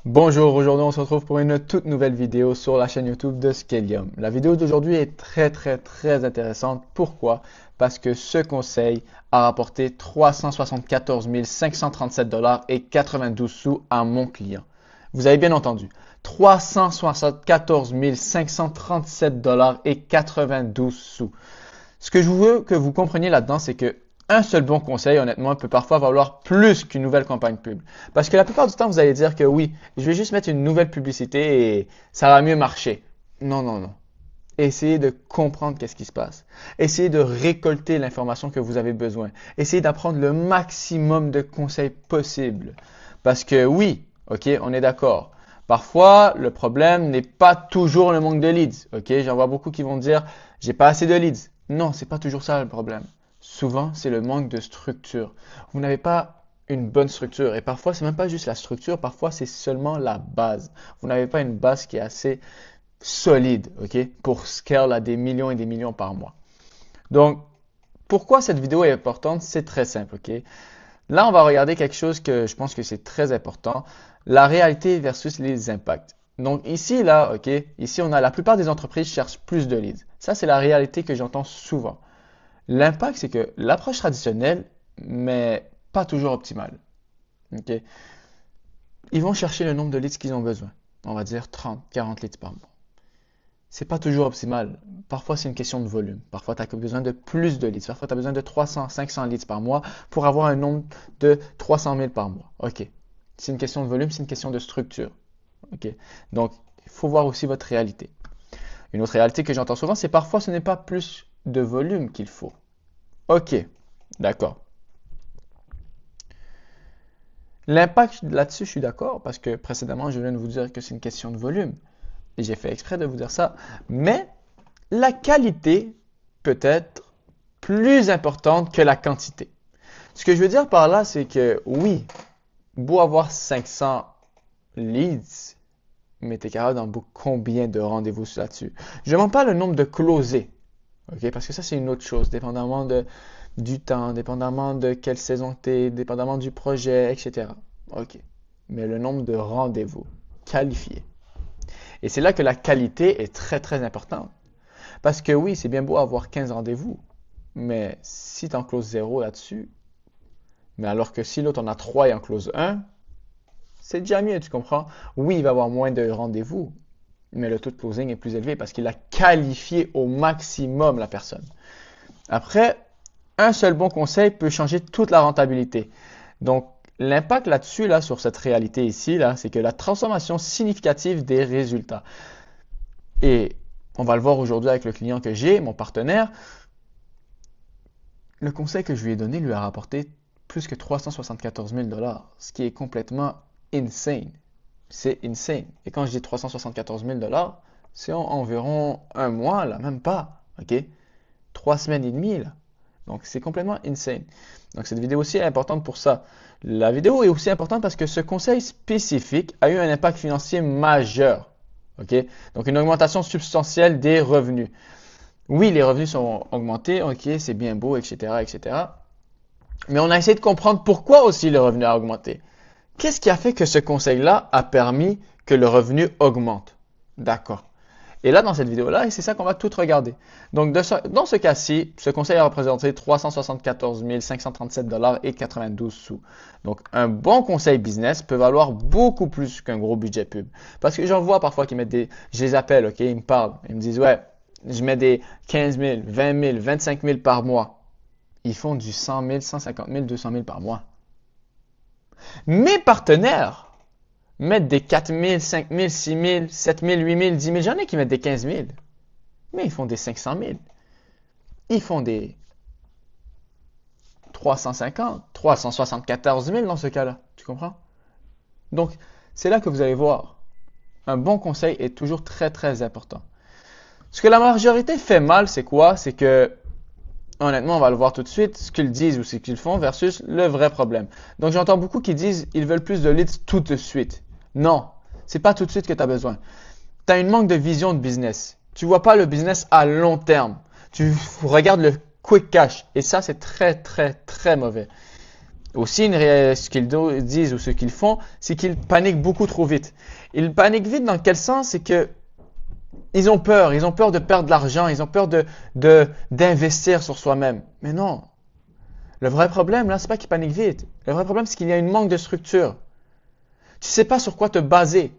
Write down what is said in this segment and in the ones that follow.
Bonjour, aujourd'hui on se retrouve pour une toute nouvelle vidéo sur la chaîne YouTube de Scalium. La vidéo d'aujourd'hui est très intéressante. Pourquoi? Parce que ce conseil a rapporté 374 537 $ et 92 sous à mon client. Vous avez bien entendu, 374 537 $ et 92 sous. Ce que je veux que vous compreniez là-dedans, c'est que un seul bon conseil, honnêtement, peut parfois valoir plus qu'une nouvelle campagne pub. Parce que la plupart du temps, vous allez dire que oui, je vais juste mettre une nouvelle publicité et ça va mieux marcher. Non. Essayez de comprendre qu'est-ce qui se passe. Essayez de récolter l'information que vous avez besoin. Essayez d'apprendre le maximum de conseils possibles. Parce que oui, ok, on est d'accord. Parfois, le problème n'est pas toujours le manque de leads. Ok, j'en vois beaucoup qui vont dire, j'ai pas assez de leads. Non, c'est pas toujours ça le problème. Souvent, c'est le manque de structure. Vous n'avez pas une bonne structure. Et parfois, c'est même pas juste la structure, parfois, c'est seulement la base. Vous n'avez pas une base qui est assez solide, ok, pour scale à des millions et des millions par mois. Donc, pourquoi cette vidéo est importante? C'est très simple, ok. Là, on va regarder quelque chose que je pense que c'est très important. La réalité versus les impacts. Donc ici, là, ok, ici, on a la plupart des entreprises cherchent plus de leads. Ça, c'est la réalité que j'entends souvent. L'impact, c'est que l'approche traditionnelle, mais pas toujours optimale. Okay? Ils vont chercher le nombre de leads qu'ils ont besoin. On va dire 30, 40 leads par mois. C'est pas toujours optimal. Parfois, c'est une question de volume. Parfois, tu as besoin de plus de leads. Parfois, tu as besoin de 300, 500 leads par mois pour avoir un nombre de 300 000 par mois. OK. C'est une question de volume, c'est une question de structure. OK. Donc, il faut voir aussi votre réalité. Une autre réalité que j'entends souvent, c'est parfois ce n'est pas plus de volume qu'il faut. OK, d'accord. L'impact là-dessus, je suis d'accord parce que précédemment, je viens de vous dire que c'est une question de volume. Et j'ai fait exprès de vous dire ça. Mais la qualité peut être plus importante que la quantité. Ce que je veux dire par là, c'est que oui, beau avoir 500 leads, mais tu es capable d'en booker combien de rendez-vous là-dessus? Je ne demande pas le nombre de closés, ok? Parce que ça, c'est une autre chose, dépendamment du temps, dépendamment de quelle saison tu es, dépendamment du projet, etc. Ok. Mais le nombre de rendez-vous qualifiés. Et c'est là que la qualité est très importante. Parce que oui, c'est bien beau avoir 15 rendez-vous, mais si tu en closes 0 là-dessus, mais alors que si l'autre en a 3 et en close 1, c'est déjà mieux, tu comprends? Oui, il va avoir moins de rendez-vous, mais le taux de closing est plus élevé parce qu'il a qualifié au maximum la personne. Après, un seul bon conseil peut changer toute la rentabilité. Donc, l'impact là-dessus, là, sur cette réalité ici, là, c'est que la transformation significative des résultats. Et on va le voir aujourd'hui avec le client que j'ai, mon partenaire. Le conseil que je lui ai donné lui a rapporté plus que 374 000 $, ce qui est complètement insane. C'est insane. Et quand je dis 374 000 $, c'est environ un mois, là, même pas. OK? 3 semaines et demie, là. Donc, c'est complètement insane. Donc, cette vidéo aussi est importante pour ça. La vidéo est aussi importante parce que ce conseil spécifique a eu un impact financier majeur. OK? Donc, une augmentation substantielle des revenus. Oui, les revenus sont augmentés. OK, c'est bien beau, etc. Mais on a essayé de comprendre pourquoi aussi le revenu a augmenté. Qu'est-ce qui a fait que ce conseil-là a permis que le revenu augmente? D'accord. Et là, dans cette vidéo-là, c'est ça qu'on va tout regarder. Donc, dans ce cas-ci, ce conseil a représenté 374 537 $ et 92 sous. Donc, un bon conseil business peut valoir beaucoup plus qu'un gros budget pub. Parce que j'en vois parfois qui mettent je les appelle, ok, ils me parlent, ils me disent, ouais, je mets des 15 000, 20 000, 25 000 par mois. Ils font du 100 000, 150 000, 200 000 par mois. Mes partenaires mettent des 4 000, 5 000, 6 000, 7 000, 8 000, 10 000. J'en ai qui mettent des 15 000. Mais ils font des 500 000. Ils font des 350, 374 000 dans ce cas-là. Tu comprends? Donc, c'est là que vous allez voir. Un bon conseil est toujours très important. Ce que la majorité fait mal, c'est quoi? C'est que, honnêtement, on va le voir tout de suite, ce qu'ils disent ou ce qu'ils font versus le vrai problème. Donc, j'entends beaucoup qui disent ils veulent plus de leads tout de suite. Non, c'est pas tout de suite que tu as besoin. Tu as une manque de vision de business. Tu vois pas le business à long terme. Tu regardes le quick cash et ça, c'est très mauvais. Aussi, ce qu'ils disent ou ce qu'ils font, c'est qu'ils paniquent beaucoup trop vite. Ils paniquent vite dans quel sens? C'est que ils ont peur de perdre de l'argent, ils ont peur d'investir sur soi-même. Mais non. Le vrai problème, là, c'est pas qu'ils paniquent vite. Le vrai problème, c'est qu'il y a un manque de structure. Tu sais pas sur quoi te baser.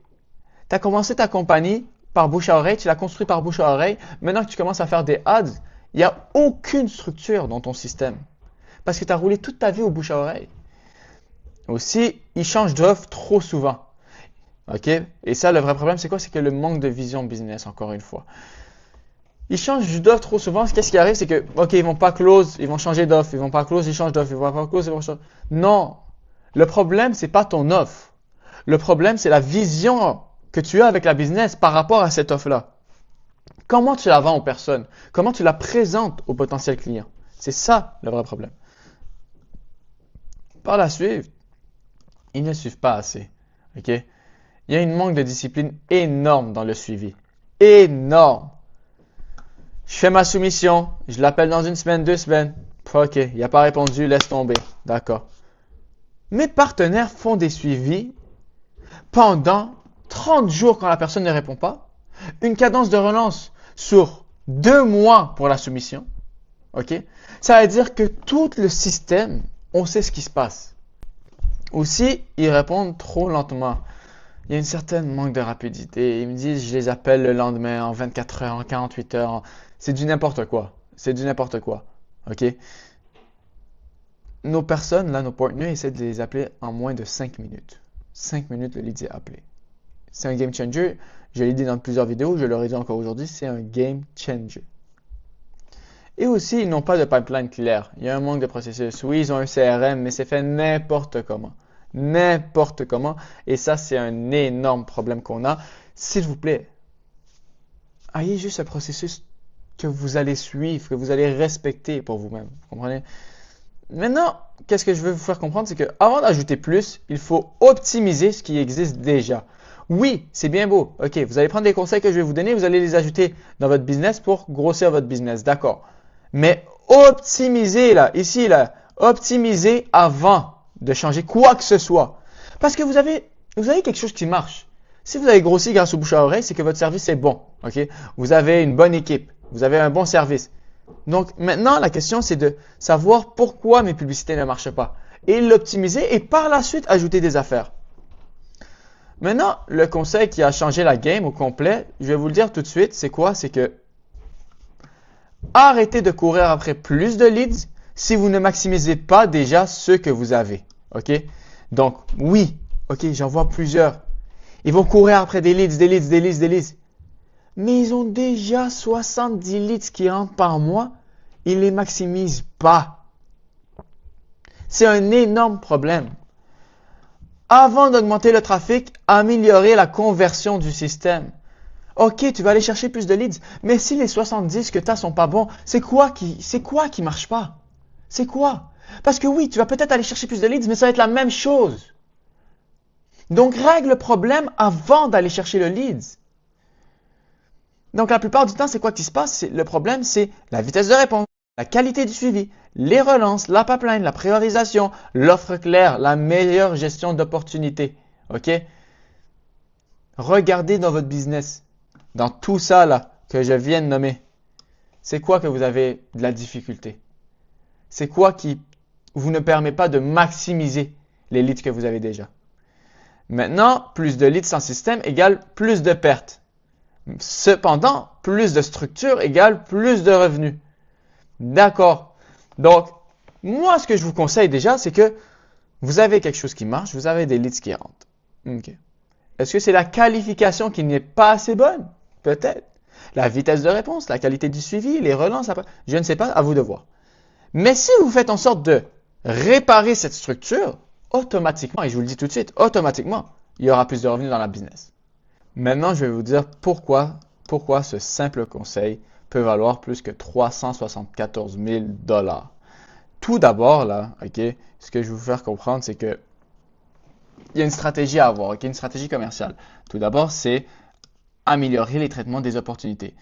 Tu as commencé ta compagnie par bouche à oreille, tu l'as construit par bouche à oreille. Maintenant que tu commences à faire des ads, il n'y a aucune structure dans ton système. Parce que tu as roulé toute ta vie au bouche à oreille. Aussi, ils changent d'offre trop souvent. OK? Et ça, le vrai problème, c'est quoi? C'est que le manque de vision business, encore une fois. Ils changent d'offre trop souvent. Qu'est-ce qui arrive? C'est que, OK, ils vont pas close, ils vont changer d'offre. Ils vont pas close, ils changent d'offre. Ils vont pas close, ils vont changer. Non. Le problème, c'est pas ton offre. Le problème, c'est la vision que tu as avec la business par rapport à cette offre-là. Comment tu la vends aux personnes? Comment tu la présentes aux potentiels clients? C'est ça, le vrai problème. Par la suite, ils ne suivent pas assez. OK? Il y a une manque de discipline énorme dans le suivi. Énorme. Je fais ma soumission, je l'appelle dans une semaine, 2 semaines. OK, il n'a pas répondu, laisse tomber. D'accord. Mes partenaires font des suivis pendant 30 jours quand la personne ne répond pas. Une cadence de relance sur 2 mois pour la soumission. OK? Ça veut dire que tout le système, on sait ce qui se passe. Aussi, ils répondent trop lentement. Il y a une certaine manque de rapidité. Ils me disent, je les appelle le lendemain, en 24 heures, en 48 heures. C'est du n'importe quoi. C'est du n'importe quoi. OK? Nos personnes, là, nos partenaires, essaient de les appeler en moins de 5 minutes. 5 minutes, le lead est appelé. C'est un game changer. Je l'ai dit dans plusieurs vidéos, je l'aurais dit encore aujourd'hui, c'est un game changer. Et aussi, ils n'ont pas de pipeline clair. Il y a un manque de processus. Oui, ils ont un CRM, mais c'est fait n'importe comment. N'importe comment. Et ça, c'est un énorme problème qu'on a. S'il vous plaît, ayez juste un processus que vous allez suivre, que vous allez respecter pour vous-même. Vous comprenez? Maintenant, qu'est-ce que je veux vous faire comprendre, c'est que avant d'ajouter plus, il faut optimiser ce qui existe déjà. Oui, c'est bien beau. OK, vous allez prendre les conseils que je vais vous donner, vous allez les ajouter dans votre business pour grossir votre business. D'accord. Mais optimisez là, ici là, optimisez avant de changer quoi que ce soit. Parce que vous avez quelque chose qui marche. Si vous avez grossi grâce au bouche à oreille, c'est que votre service est bon. OK? Vous avez une bonne équipe. Vous avez un bon service. Donc maintenant, la question, c'est de savoir pourquoi mes publicités ne marchent pas. Et l'optimiser et par la suite ajouter des affaires. Maintenant, le conseil qui a changé la game au complet, je vais vous le dire tout de suite, c'est quoi? C'est que arrêtez de courir après plus de leads si vous ne maximisez pas déjà ceux que vous avez. OK? Donc, oui, OK, j'en vois plusieurs. Ils vont courir après des leads. Mais ils ont déjà 70 leads qui rentrent par mois. Ils ne les maximisent pas. C'est un énorme problème. Avant d'augmenter le trafic, améliorez la conversion du système. OK, tu vas aller chercher plus de leads, mais si les 70 que tu as sont pas bons, c'est quoi qui marche pas? C'est quoi? Parce que oui, tu vas peut-être aller chercher plus de leads, mais ça va être la même chose. Donc, règle le problème avant d'aller chercher le leads. Donc, la plupart du temps, c'est quoi qui se passe? Le problème, c'est la vitesse de réponse, la qualité du suivi, les relances, la pipeline, la priorisation, l'offre claire, la meilleure gestion d'opportunités. OK? Regardez dans votre business, dans tout ça là que je viens de nommer. C'est quoi que vous avez de la difficulté? C'est quoi qui vous ne permet pas de maximiser les leads que vous avez déjà? Maintenant, plus de leads sans système égale plus de pertes. Cependant, plus de structure égale plus de revenus. D'accord. Donc, moi, ce que je vous conseille déjà, c'est que vous avez quelque chose qui marche, vous avez des leads qui rentrent. OK. Est-ce que c'est la qualification qui n'est pas assez bonne? Peut-être. La vitesse de réponse, la qualité du suivi, les relances, je ne sais pas, à vous de voir. Mais si vous faites en sorte de réparer cette structure, automatiquement, et je vous le dis tout de suite, automatiquement, il y aura plus de revenus dans la business. Maintenant, je vais vous dire pourquoi ce simple conseil peut valoir plus que 374 000 $. Tout d'abord, là, OK, ce que je vais vous faire comprendre, c'est que il y a une stratégie à avoir, OK, une stratégie commerciale. Tout d'abord, c'est améliorer les traitements des opportunités.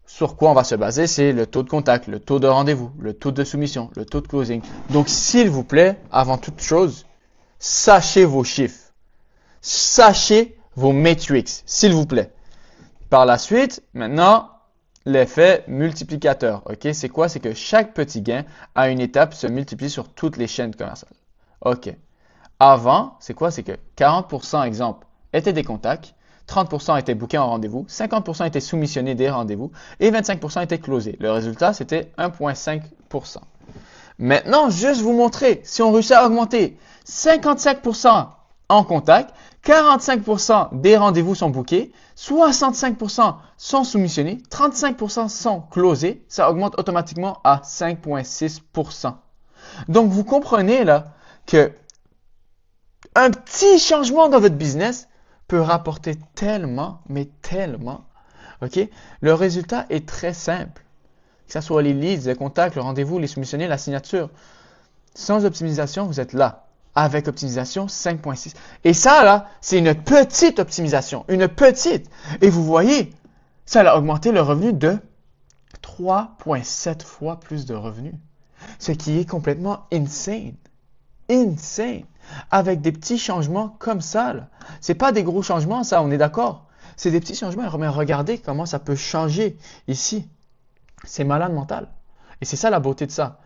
sur quoi on va se baser, c'est le taux de contact, le taux de rendez-vous, le taux de soumission, le taux de closing. Donc, s'il vous plaît, avant toute chose, sachez vos chiffres. Sachez vos metrics, s'il vous plaît. Par la suite, maintenant, l'effet multiplicateur. OK? C'est quoi? C'est que chaque petit gain à une étape se multiplie sur toutes les chaînes commerciales. OK. Avant, c'est quoi? C'est que 40%, exemple, étaient des contacts, 30% étaient bookés en rendez-vous, 50% étaient soumissionnés des rendez-vous et 25% étaient closés. Le résultat, c'était 1,5%. Maintenant, juste vous montrer, si on réussit à augmenter 55% en contact, 45% des rendez-vous sont bookés, 65% sont soumissionnés, 35% sont closés, ça augmente automatiquement à 5,6%. Donc, vous comprenez là que un petit changement dans votre business peut rapporter tellement, mais tellement. OK? Le résultat est très simple. Que ce soit les leads, les contacts, le rendez-vous, les soumissionnés, la signature. Sans optimisation, vous êtes là. Avec optimisation, 5.6. Et ça, là, c'est une petite optimisation. Une petite. Et vous voyez, ça a augmenté le revenu de 3,7 fois plus de revenus. Ce qui est complètement insane. Insane. Avec des petits changements comme ça, là. C'est pas des gros changements, ça, on est d'accord. C'est des petits changements. Mais regardez comment ça peut changer ici. C'est malade mental. Et c'est ça la beauté de ça.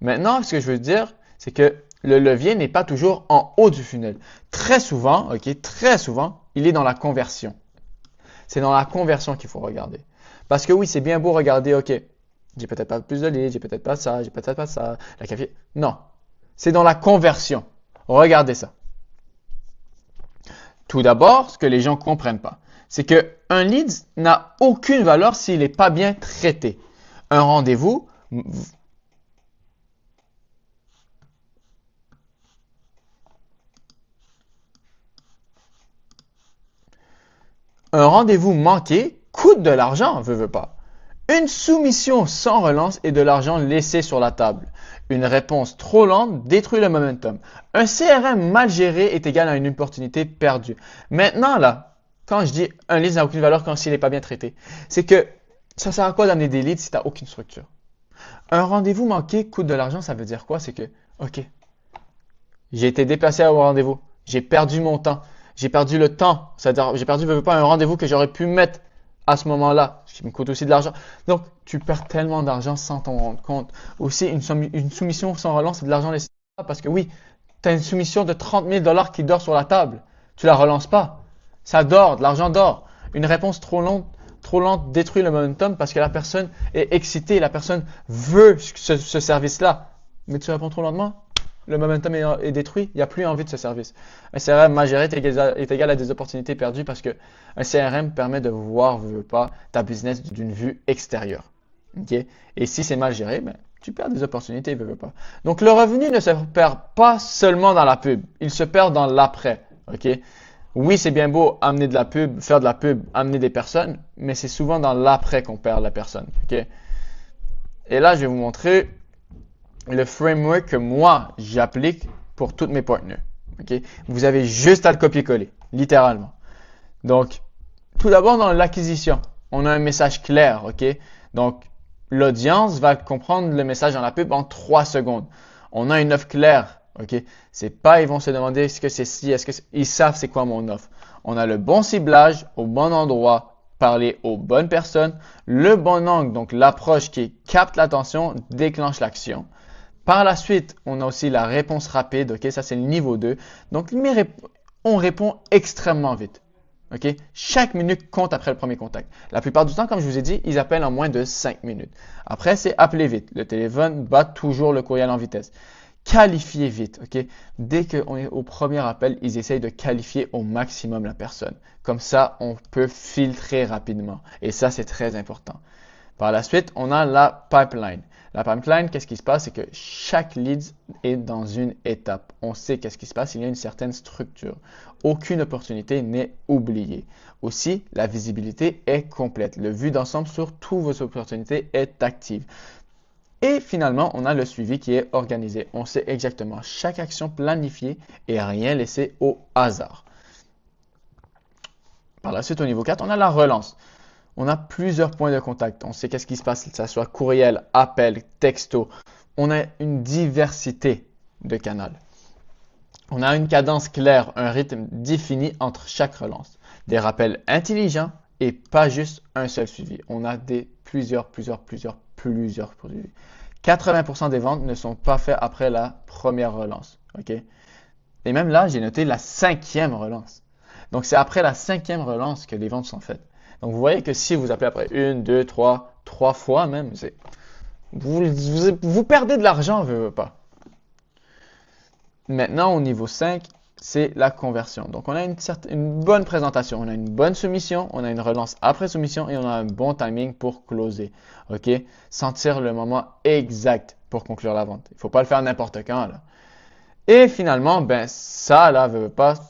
Maintenant, ce que je veux dire, c'est que le levier n'est pas toujours en haut du funnel. Très souvent, très souvent, il est dans la conversion. C'est dans la conversion qu'il faut regarder. Parce que oui, c'est bien beau regarder, OK, j'ai peut-être pas plus de leads, j'ai peut-être pas ça, j'ai peut-être pas ça, la café. Non. C'est dans la conversion. Regardez ça. Tout d'abord, ce que les gens ne comprennent pas, c'est qu'un lead n'a aucune valeur s'il n'est pas bien traité. Un rendez-vous, manqué coûte de l'argent, veut pas. Une soumission sans relance est de l'argent laissé sur la table. Une réponse trop lente détruit le momentum. Un CRM mal géré est égal à une opportunité perdue. Maintenant, là, quand je dis un lead n'a aucune valeur quand s'il n'est pas bien traité, c'est que ça sert à quoi d'amener des leads si tu n'as aucune structure? Un rendez-vous manqué coûte de l'argent, ça veut dire quoi? C'est que, OK, j'ai été déplacé au rendez-vous, j'ai perdu mon temps, j'ai perdu le temps, c'est-à-dire j'ai perdu pas un rendez-vous que j'aurais pu mettre à ce moment-là, ce qui me coûte aussi de l'argent. Donc, tu perds tellement d'argent sans t'en rendre compte. Aussi, une soumission sans relance, c'est de l'argent laissé parce que oui, tu as une soumission de 30 000 $ qui dort sur la table. Tu la relances pas. Ça dort, de l'argent dort. Une réponse trop lente détruit le momentum parce que la personne est excitée, la personne veut ce service-là. Mais tu réponds trop lentement, le momentum est détruit, il n'y a plus envie de ce service. Un CRM mal géré est égal à des opportunités perdues parce que un CRM permet de voir, pas, ta business d'une vue extérieure. Okay? Et si c'est mal géré, tu perds des opportunités, pas. Donc le revenu ne se perd pas seulement dans la pub, il se perd dans l'après. Okay? Oui, c'est bien beau amener de la pub, faire de la pub, amener des personnes, mais c'est souvent dans l'après qu'on perd la personne. Okay? Et là, je vais vous montrer le framework que moi, j'applique pour tous mes partenaires. Okay? Vous avez juste à le copier-coller, littéralement. Donc, tout d'abord, dans l'acquisition, on a un message clair. Okay? Donc, l'audience va comprendre le message dans la pub en 3 secondes. On a une offre claire. Okay? C'est pas, ils vont se demander est-ce que c'est ci, ils savent c'est quoi mon offre. On a le bon ciblage au bon endroit, parler aux bonnes personnes, le bon angle, donc l'approche qui capte l'attention, déclenche l'action. Par la suite, on a aussi la réponse rapide. Ok, ça c'est le niveau 2. Donc, on répond extrêmement vite. Ok, chaque minute compte après le premier contact. La plupart du temps, comme je vous ai dit, ils appellent en moins de 5 minutes. Après, c'est appeler vite. Le téléphone bat toujours le courriel en vitesse. Qualifier vite. Ok, dès qu'on est au premier appel, ils essayent de qualifier au maximum la personne. Comme ça, on peut filtrer rapidement. Et ça, c'est très important. Par la suite, on a la pipeline. La pipeline, qu'est-ce qui se passe? C'est que chaque lead est dans une étape. On sait qu'est-ce qui se passe. Il y a une certaine structure. Aucune opportunité n'est oubliée. Aussi, la visibilité est complète. Le vue d'ensemble sur toutes vos opportunités est active. Et finalement, on a le suivi qui est organisé. On sait exactement chaque action planifiée et rien laissé au hasard. Par la suite, au niveau 4, on a la relance. On a plusieurs points de contact. On sait qu'est-ce qui se passe, que ce soit courriel, appel, texto. On a une diversité de canaux. On a une cadence claire, un rythme défini entre chaque relance. Des rappels intelligents et pas juste un seul suivi. On a plusieurs produits. 80% des ventes ne sont pas faites après la première relance. OK? Et même là, j'ai noté la 5e relance. Donc, c'est après la 5e relance que les ventes sont faites. Donc, vous voyez que si vous appelez après 1, 2, 3 fois même, vous perdez de l'argent, veut pas. Maintenant, au niveau 5, c'est la conversion. Donc, on a une bonne présentation, on a une bonne soumission, on a une relance après soumission et on a un bon timing pour closer. OK? Sentir le moment exact pour conclure la vente. Il ne faut pas le faire n'importe quand, là. Et finalement, ça, là,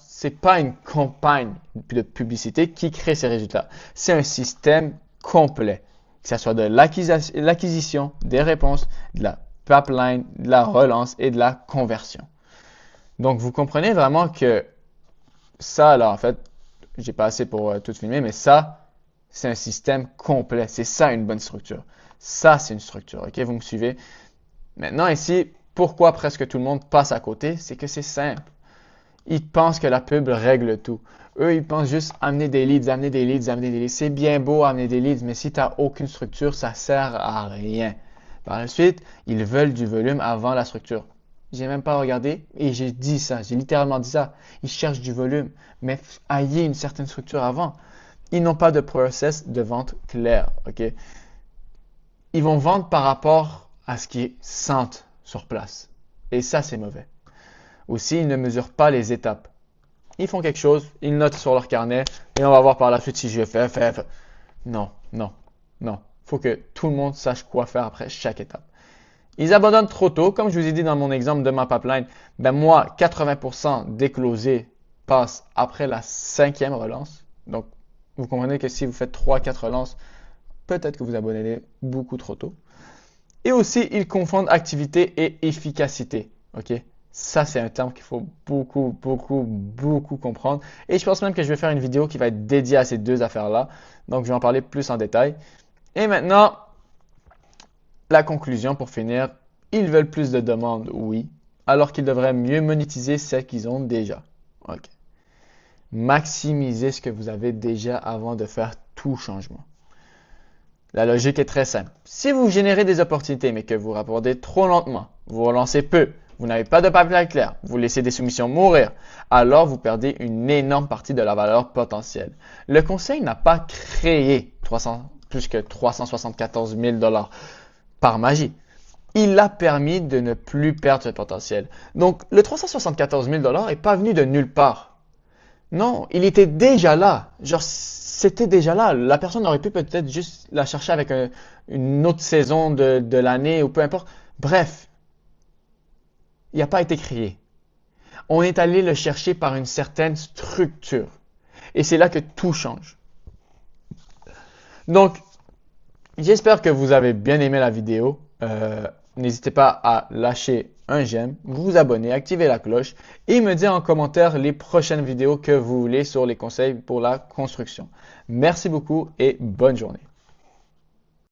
c'est pas une campagne de publicité qui crée ces résultats. C'est un système complet. Que ce soit de l'acquisition, des réponses, de la pipeline, de la relance et de la conversion. Donc, vous comprenez vraiment que ça, là, en fait, j'ai pas assez pour tout filmer, mais ça, c'est un système complet. C'est ça une bonne structure. Ça, c'est une structure. OK? Vous me suivez? Maintenant, ici, pourquoi presque tout le monde passe à côté? C'est que c'est simple. Ils pensent que la pub règle tout. Eux, ils pensent juste amener des leads, amener des leads, amener des leads. C'est bien beau amener des leads, mais si tu n'as aucune structure, ça sert à rien. Par la suite, ils veulent du volume avant la structure. J'ai même pas regardé et j'ai dit ça. J'ai littéralement dit ça. Ils cherchent du volume, mais ayez une certaine structure avant. Ils n'ont pas de process de vente clair. OK? Ils vont vendre par rapport à ce qu'ils sentent sur place. Et ça, c'est mauvais. Aussi, ils ne mesurent pas les étapes. Ils font quelque chose, ils notent sur leur carnet et on va voir par la suite si je fais. Non. Faut que tout le monde sache quoi faire après chaque étape. Ils abandonnent trop tôt. Comme je vous ai dit dans mon exemple de ma pipeline, moi, 80% des closés passent après la 5e relance. Donc, vous comprenez que si vous faites 3-4 relances, peut-être que vous abandonnez beaucoup trop tôt. Et aussi, ils confondent activité et efficacité. OK? Ça, c'est un terme qu'il faut beaucoup comprendre. Et je pense même que je vais faire une vidéo qui va être dédiée à ces deux affaires-là. Donc, je vais en parler plus en détail. Et maintenant, la conclusion pour finir, ils veulent plus de demandes, oui, alors qu'ils devraient mieux monétiser celles qu'ils ont déjà. OK. Maximisez ce que vous avez déjà avant de faire tout changement. La logique est très simple. Si vous générez des opportunités mais que vous rapportez trop lentement, vous relancez peu, vous n'avez pas de pipeline clair, vous laissez des soumissions mourir, alors vous perdez une énorme partie de la valeur potentielle. Le conseil n'a pas créé plus que 374 000 $ par magie. Il a permis de ne plus perdre ce potentiel. Donc, le 374 000 $ n'est pas venu de nulle part. Non, il était déjà là. Genre, c'était déjà là. La personne aurait pu peut-être juste la chercher avec une autre saison de l'année ou peu importe. Bref, il n'a pas été créé. On est allé le chercher par une certaine structure. Et c'est là que tout change. Donc, j'espère que vous avez bien aimé la vidéo. N'hésitez pas à lâcher un j'aime, vous abonner, activer la cloche et me dire en commentaire les prochaines vidéos que vous voulez sur les conseils pour la construction. Merci beaucoup et bonne journée.